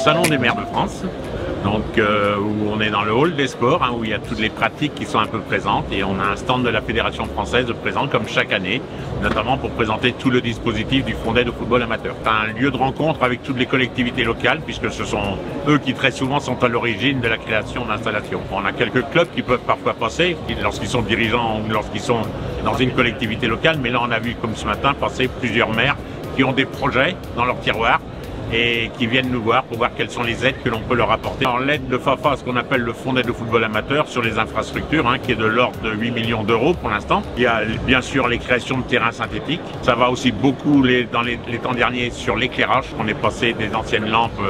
Salon des maires de France, donc où on est dans le hall des sports, où il y a toutes les pratiques qui sont un peu présentes, et on a un stand de la Fédération française de présent comme chaque année, notamment pour présenter tout le dispositif du Fondet de football amateur. C'est un lieu de rencontre avec toutes les collectivités locales, puisque ce sont eux qui très souvent sont à l'origine de la création d'installations. On a quelques clubs qui peuvent parfois passer lorsqu'ils sont dirigeants ou lorsqu'ils sont dans une collectivité locale, mais là on a vu comme ce matin passer plusieurs maires qui ont des projets dans leur tiroir et qui viennent nous voir pour voir quelles sont les aides que l'on peut leur apporter. Alors l'aide de FAFA, ce qu'on appelle le Fondet de football amateur sur les infrastructures, qui est de l'ordre de 8 millions d'euros pour l'instant. Il y a bien sûr les créations de terrains synthétiques. Ça va aussi beaucoup dans les temps derniers sur l'éclairage. On est passé des anciennes lampes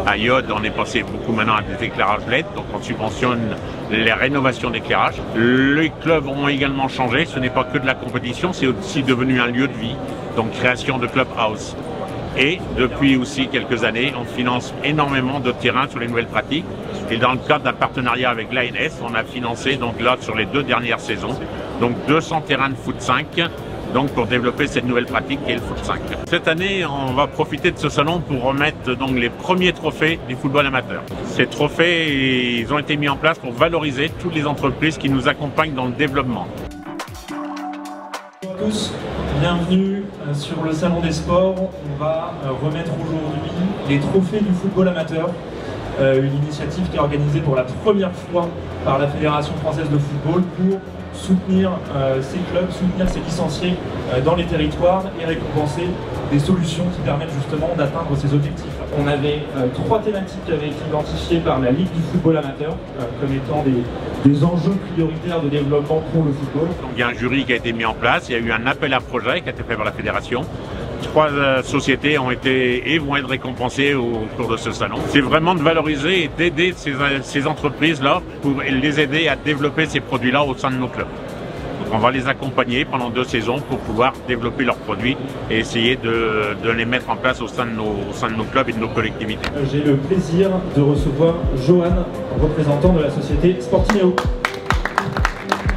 à iode, on est passé beaucoup maintenant à des éclairages LED, donc on subventionne les rénovations d'éclairage. Les clubs ont également changé, ce n'est pas que de la compétition, c'est aussi devenu un lieu de vie, donc création de clubhouse. Et depuis aussi quelques années, on finance énormément de terrains sur les nouvelles pratiques. Et dans le cadre d'un partenariat avec l'ANS, on a financé donc là sur les 2 dernières saisons, donc 200 terrains de foot 5, donc pour développer cette nouvelle pratique qui est le foot 5. Cette année, on va profiter de ce salon pour remettre donc les premiers trophées du football amateur. Ces trophées, ils ont été mis en place pour valoriser toutes les entreprises qui nous accompagnent dans le développement. Bonjour à tous, bienvenue sur le Salon des Sports. On va remettre aujourd'hui les trophées du football amateur, une initiative qui est organisée pour la première fois par la Fédération française de football pour soutenir ces clubs, soutenir ces licenciés dans les territoires et récompenser des solutions qui permettent justement d'atteindre ces objectifs. On avait 3 thématiques qui avaient été identifiées par la Ligue du football amateur comme étant des enjeux prioritaires de développement pour le football. Donc, il y a un jury qui a été mis en place, il y a eu un appel à projet qui a été fait par la Fédération. 3 sociétés ont été et vont être récompensées au cours de ce salon. C'est vraiment de valoriser et d'aider ces entreprises-là pour les aider à développer ces produits-là au sein de nos clubs. Donc on va les accompagner pendant 2 saisons pour pouvoir développer leurs produits et essayer de les mettre en place au sein de nos clubs et de nos collectivités. J'ai le plaisir de recevoir Johan, représentant de la société Sportineo.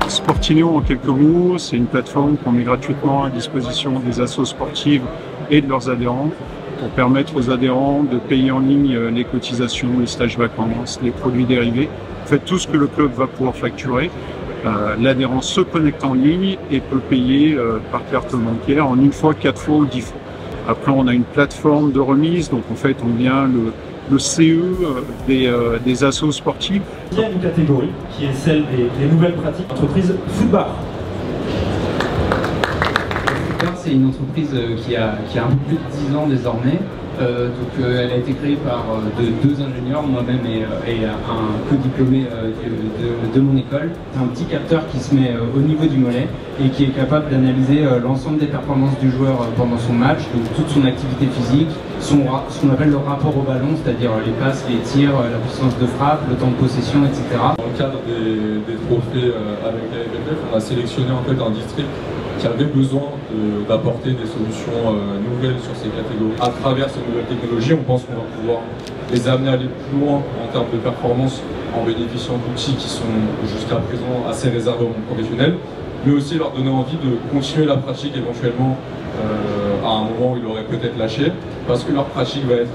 Sportineo, en quelques mots, c'est une plateforme qu'on met gratuitement à disposition des assos sportives et de leurs adhérents pour permettre aux adhérents de payer en ligne les cotisations, les stages vacances, les produits dérivés. En fait, tout ce que le club va pouvoir facturer, l'adhérent se connecte en ligne et peut payer par carte bancaire en 1 fois, 4 fois ou 10 fois. Après, on a une plateforme de remise, donc en fait, on vient le CE des assos sportifs. Il y a une catégorie qui est celle des nouvelles pratiques. Entreprise Footbar. Footbar, c'est une entreprise qui a un peu plus de 10 ans désormais. Elle a été créée par 2 ingénieurs, moi-même et un co-diplômé de mon école. C'est un petit capteur qui se met au niveau du mollet et qui est capable d'analyser l'ensemble des performances du joueur pendant son match, donc toute son activité physique, ce qu'on appelle le rapport au ballon, c'est-à-dire les passes, les tirs, la puissance de frappe, le temps de possession, etc. Dans le cadre des trophées avec la FFF, on a sélectionné en fait un district qui avait besoin d'apporter des solutions nouvelles sur ces catégories. À travers ces nouvelles technologies, on pense qu'on va pouvoir les amener à aller plus loin en termes de performance en bénéficiant d'outils qui sont jusqu'à présent assez réservés au monde professionnel, mais aussi leur donner envie de continuer la pratique éventuellement à un moment où ils auraient peut-être lâché, parce que leur pratique va être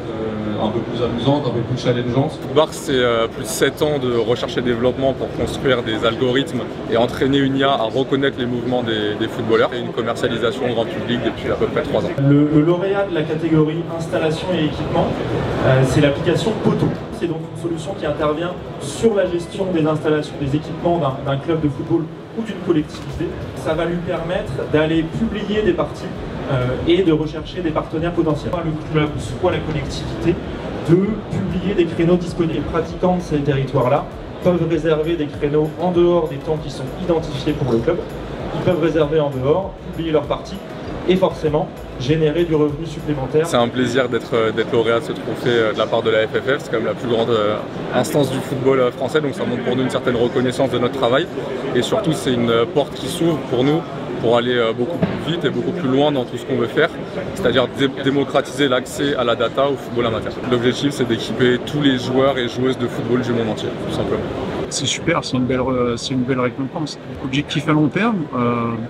un peu plus amusante, un peu plus challengeante. Footbar, c'est plus de 7 ans de recherche et développement pour construire des algorithmes et entraîner une IA à reconnaître les mouvements des footballeurs, et une commercialisation au grand public depuis à peu près 3 ans. Le lauréat de la catégorie installation et équipement, c'est l'application Poto. C'est donc une solution qui intervient sur la gestion des installations, des équipements d'un club de football ou d'une collectivité. Ça va lui permettre d'aller publier des parties et de rechercher des partenaires potentiels. Le club, soit la collectivité, de publier des créneaux disponibles. Les pratiquants de ces territoires-là peuvent réserver des créneaux en dehors des temps qui sont identifiés pour le club. Ils peuvent réserver en dehors, publier leur partie et forcément générer du revenu supplémentaire. C'est un plaisir d'être lauréat de ce trophée de la part de la FFF. C'est quand même la plus grande instance du football français, donc ça montre pour nous une certaine reconnaissance de notre travail. Et surtout, c'est une porte qui s'ouvre pour nous pour aller beaucoup plus vite et beaucoup plus loin dans tout ce qu'on veut faire, c'est-à-dire démocratiser l'accès à la data au football amateur. L'objectif, c'est d'équiper tous les joueurs et joueuses de football du monde entier, tout simplement. C'est super, c'est une belle récompense. L'objectif à long terme,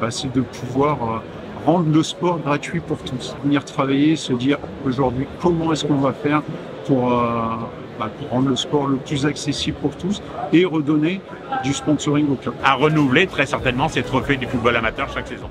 c'est de pouvoir rendre le sport gratuit pour tous. Venir travailler, se dire aujourd'hui comment est-ce qu'on va faire pour rendre le sport le plus accessible pour tous et redonner du sponsoring au club. À renouveler très certainement ces trophées du football amateur chaque saison.